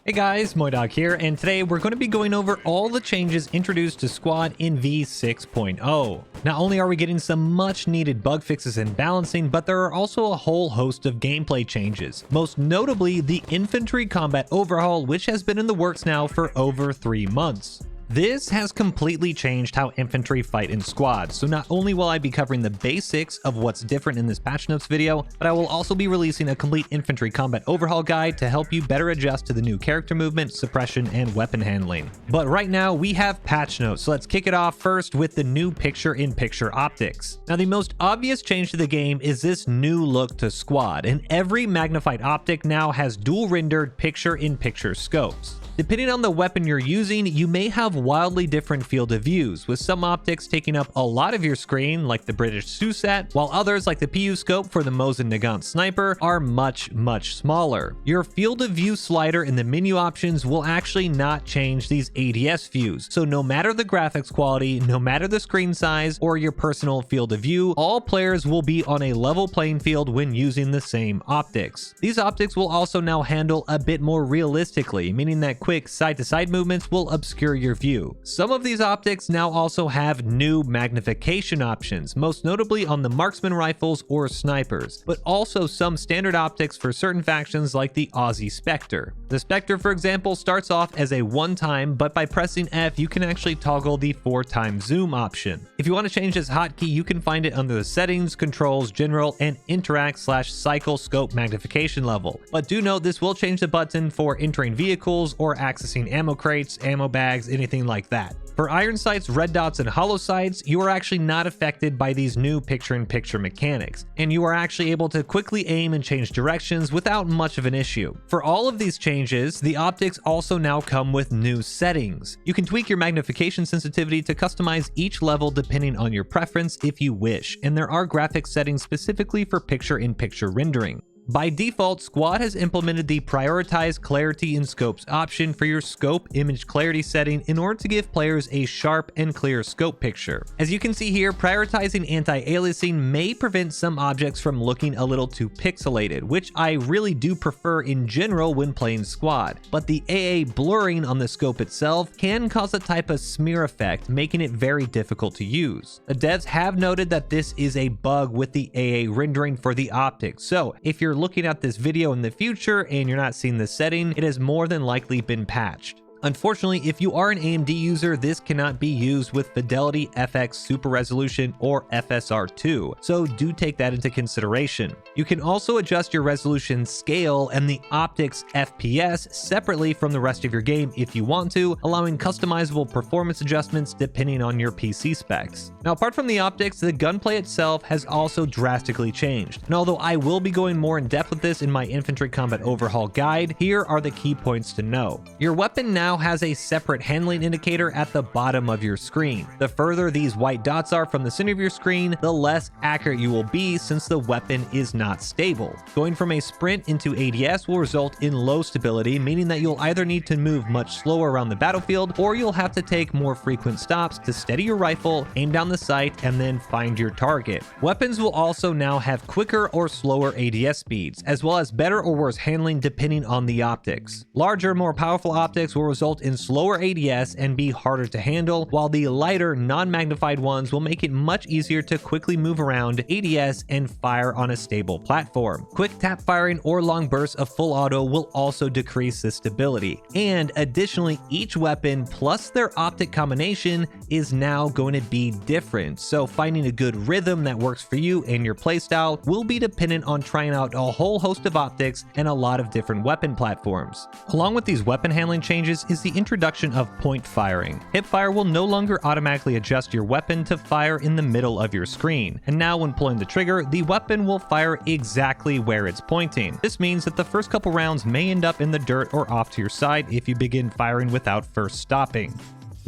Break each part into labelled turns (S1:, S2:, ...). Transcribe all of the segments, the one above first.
S1: Hey guys, MoiDawg here, and today we're going to be going over all the changes introduced to Squad in V6.0. Not only are we getting some much needed bug fixes and balancing, but there are also a whole host of gameplay changes. Most notably, the Infantry Combat Overhaul, which has been in the works now for over 3 months. This has completely changed how infantry fight in squads, so not only will I be covering the basics of what's different in this patch notes video, but I will also be releasing a complete infantry combat overhaul guide to help you better adjust to the new character movement, suppression, and weapon handling. But right now we have patch notes, so let's kick it off first with the new picture-in-picture optics. Now the most obvious change to the game is this new look to squad, and every magnified optic now has dual rendered picture-in-picture scopes. Depending on the weapon you're using, you may have wildly different field of views, with some optics taking up a lot of your screen, like the British Susat, while others, like the PU scope for the Mosin Nagant Sniper, are much smaller. Your field of view slider in the menu options will actually not change these ADS views, so no matter the graphics quality, no matter the screen size, or your personal field of view, all players will be on a level playing field when using the same optics. These optics will also now handle a bit more realistically, meaning that quick side-to-side movements will obscure your view. Some of these optics now also have new magnification options, most notably on the marksman rifles or snipers, but also some standard optics for certain factions like the Aussie Spectre. The Spectre, for example, starts off as a 1-time, but by pressing F, you can actually toggle the 4-time zoom option. If you want to change this hotkey, you can find it under the settings, controls, general, and interact/cycle scope magnification level. But do note this will change the button for entering vehicles or accessing ammo crates, ammo bags, anything like that. For iron sights, red dots, and hollow sights, you are actually not affected by these new picture-in-picture mechanics, and you are actually able to quickly aim and change directions without much of an issue. For all of these changes, the optics also now come with new settings. You can tweak your magnification sensitivity to customize each level depending on your preference if you wish, and there are graphics settings specifically for picture-in-picture rendering. By default, Squad has implemented the Prioritize Clarity in Scopes option for your scope image clarity setting in order to give players a sharp and clear scope picture. As you can see here, prioritizing anti-aliasing may prevent some objects from looking a little too pixelated, which I really do prefer in general when playing Squad, but the AA blurring on the scope itself can cause a type of smear effect, making it very difficult to use. The devs have noted that this is a bug with the AA rendering for the optics, so if you're looking at this video in the future and you're not seeing this setting, it has more than likely been patched. Unfortunately, if you are an AMD user, this cannot be used with Fidelity FX Super Resolution or FSR2, so do take that into consideration. You can also adjust your resolution scale and the optics FPS separately from the rest of your game if you want to, allowing customizable performance adjustments depending on your PC specs. Now, apart from the optics, the gunplay itself has also drastically changed, and although I will be going more in depth with this in my Infantry Combat Overhaul guide, here are the key points to know. Your weapon now has a separate handling indicator at the bottom of your screen. The further these white dots are from the center of your screen, the less accurate you will be since the weapon is not stable. Going from a sprint into ADS will result in low stability, meaning that you'll either need to move much slower around the battlefield, or you'll have to take more frequent stops to steady your rifle, aim down the sight, and then find your target. Weapons will also now have quicker or slower ADS speeds, as well as better or worse handling depending on the optics. Larger, more powerful optics will result in slower ADS and be harder to handle, while the lighter, non-magnified ones will make it much easier to quickly move around ADS and fire on a stable platform. Quick tap firing or long bursts of full auto will also decrease the stability. And additionally, each weapon plus their optic combination is now going to be different, so finding a good rhythm that works for you and your playstyle will be dependent on trying out a whole host of optics and a lot of different weapon platforms. Along with these weapon handling changes is the introduction of point firing. Hipfire will no longer automatically adjust your weapon to fire in the middle of your screen, and now when pulling the trigger, the weapon will fire exactly where it's pointing. This means that the first couple rounds may end up in the dirt or off to your side if you begin firing without first stopping.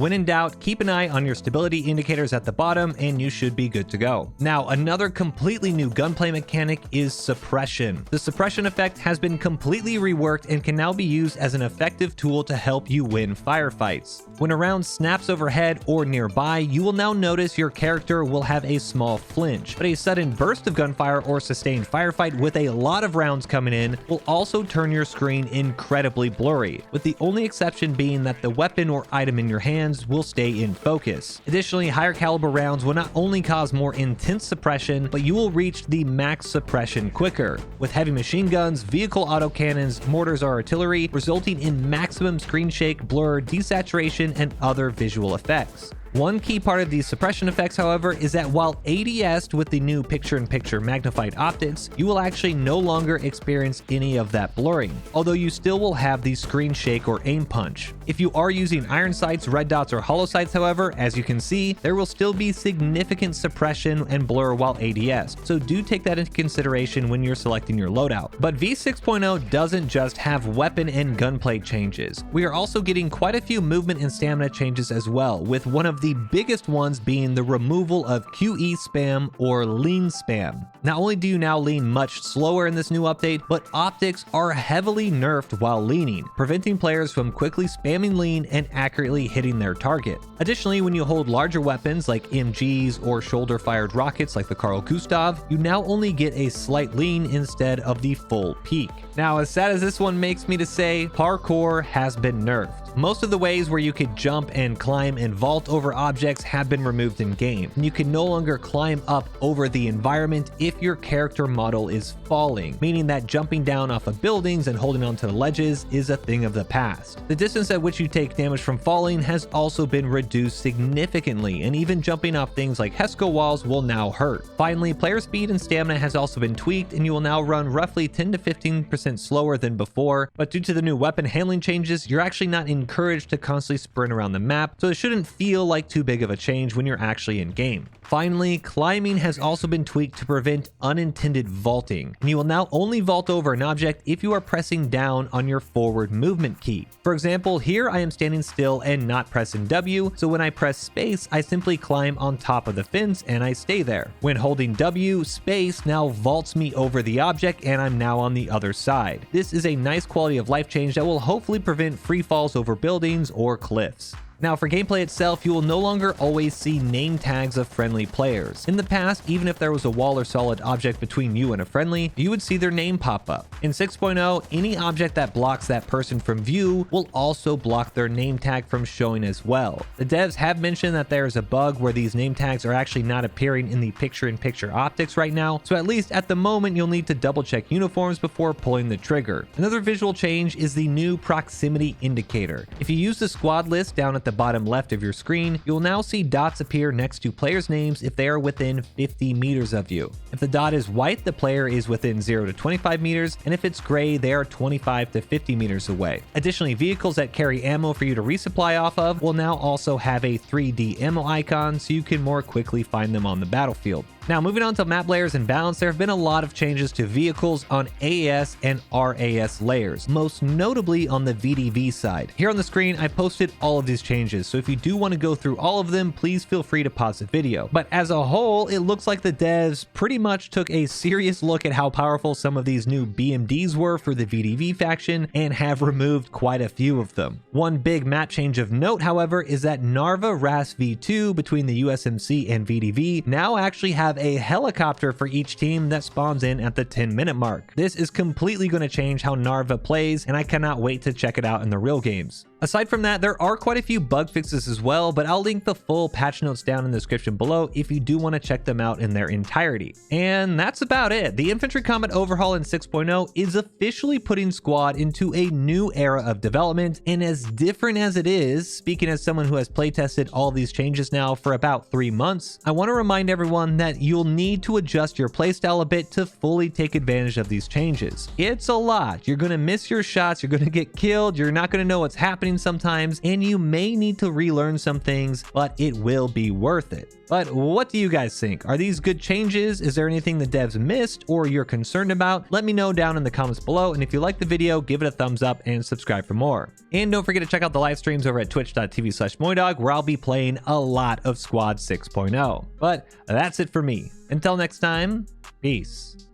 S1: When in doubt, keep an eye on your stability indicators at the bottom and you should be good to go. Now, another completely new gunplay mechanic is Suppression. The Suppression effect has been completely reworked and can now be used as an effective tool to help you win firefights. When a round snaps overhead or nearby, you will now notice your character will have a small flinch, but a sudden burst of gunfire or sustained firefight with a lot of rounds coming in will also turn your screen incredibly blurry, with the only exception being that the weapon or item in your hands will stay in focus. Additionally, higher caliber rounds will not only cause more intense suppression, but you will reach the max suppression quicker, with heavy machine guns, vehicle autocannons, mortars or artillery, resulting in maximum screen shake, blur, desaturation, and other visual effects. One key part of these suppression effects, however, is that while ADS'd with the new picture-in-picture magnified optics, you will actually no longer experience any of that blurring, although you still will have the screen shake or aim punch. If you are using iron sights, red dots, or hollow sights, however, as you can see, there will still be significant suppression and blur while ADS, so do take that into consideration when you're selecting your loadout. But V6.0 doesn't just have weapon and gunplay changes. We are also getting quite a few movement and stamina changes as well, with one of the biggest ones being the removal of QE spam or lean spam. Not only do you now lean much slower in this new update, but optics are heavily nerfed while leaning, preventing players from quickly spamming lean and accurately hitting their target. Additionally, when you hold larger weapons like MGs or shoulder-fired rockets like the Carl Gustav, you now only get a slight lean instead of the full peak. Now, as sad as this one makes me to say, parkour has been nerfed. Most of the ways where you could jump and climb and vault over objects have been removed in game, and you can no longer climb up over the environment if your character model is falling, meaning that jumping down off of buildings and holding onto the ledges is a thing of the past. The distance at which you take damage from falling has also been reduced significantly, and even jumping off things like Hesco walls will now hurt. Finally, player speed and stamina has also been tweaked, and you will now run roughly 10 to 15% slower than before, but due to the new weapon handling changes, you're actually not encouraged to constantly sprint around the map, so it shouldn't feel like too big of a change when you're actually in game. Finally, climbing has also been tweaked to prevent unintended vaulting, and you will now only vault over an object if you are pressing down on your forward movement key. For example, here I am standing still and not pressing W, so when I press space, I simply climb on top of the fence and I stay there. When holding W, space now vaults me over the object and I'm now on the other side. This is a nice quality of life change that will hopefully prevent free falls over buildings or cliffs. Now, for gameplay itself, you will no longer always see name tags of friendly players. In the past, even if there was a wall or solid object between you and a friendly, you would see their name pop up. In 6.0, any object that blocks that person from view will also block their name tag from showing as well. The devs have mentioned that there is a bug where these name tags are actually not appearing in the picture-in-picture optics right now, so at least at the moment you'll need to double check uniforms before pulling the trigger. Another visual change is the new proximity indicator. If you use the squad list down at the bottom left of your screen, you will now see dots appear next to players' names if they are within 50 meters of you. If the dot is white, the player is within 0 to 25 meters, and if it's gray, they are 25 to 50 meters away. Additionally, vehicles that carry ammo for you to resupply off of will now also have a 3D ammo icon so you can more quickly find them on the battlefield. Now, moving on to map layers and balance, there have been a lot of changes to vehicles on AAS and RAS layers, most notably on the VDV side. Here on the screen, I posted all of these changes, so if you do want to go through all of them, please feel free to pause the video. But as a whole, it looks like the devs pretty much took a serious look at how powerful some of these new BMDs were for the VDV faction and have removed quite a few of them. One big map change of note, however, is that Narva RAS V2 between the USMC and VDV now actually have a helicopter for each team that spawns in at the 10-minute mark. This is completely going to change how Narva plays, and I cannot wait to check it out in the real games. Aside from that, there are quite a few bug fixes as well, but I'll link the full patch notes down in the description below if you do want to check them out in their entirety. And that's about it. The Infantry Combat Overhaul in 6.0 is officially putting Squad into a new era of development, and as different as it is, speaking as someone who has playtested all these changes now for about 3 months, I want to remind everyone that you'll need to adjust your playstyle a bit to fully take advantage of these changes. It's a lot. You're going to miss your shots, you're going to get killed, you're not going to know what's happening frustrating sometimes, and you may need to relearn some things, but it will be worth it. But what do you guys think? Are these good changes? Is there anything the devs missed or you're concerned about? Let me know down in the comments below, and if you like the video, give it a thumbs up and subscribe for more. And don't forget to check out the live streams over at twitch.tv/MoiDawg, where I'll be playing a lot of Squad 6.0. But that's it for me. Until next time, peace.